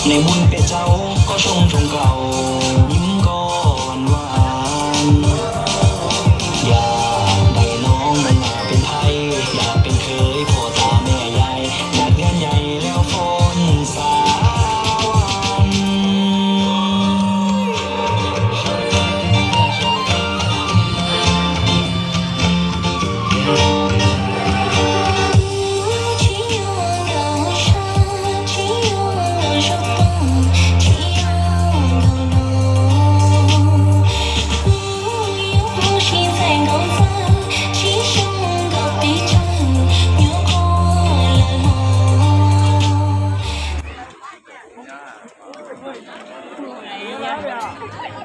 ในบุญเป็ดเจ้าก็ชงเก่ายิ้มก่อนหวานอยากได้น้องมันมาเป็นไทยอยากเป็นเคยพ่อตาแม่ยายอยากงานใหญ่แล้วฝนสา哎呀！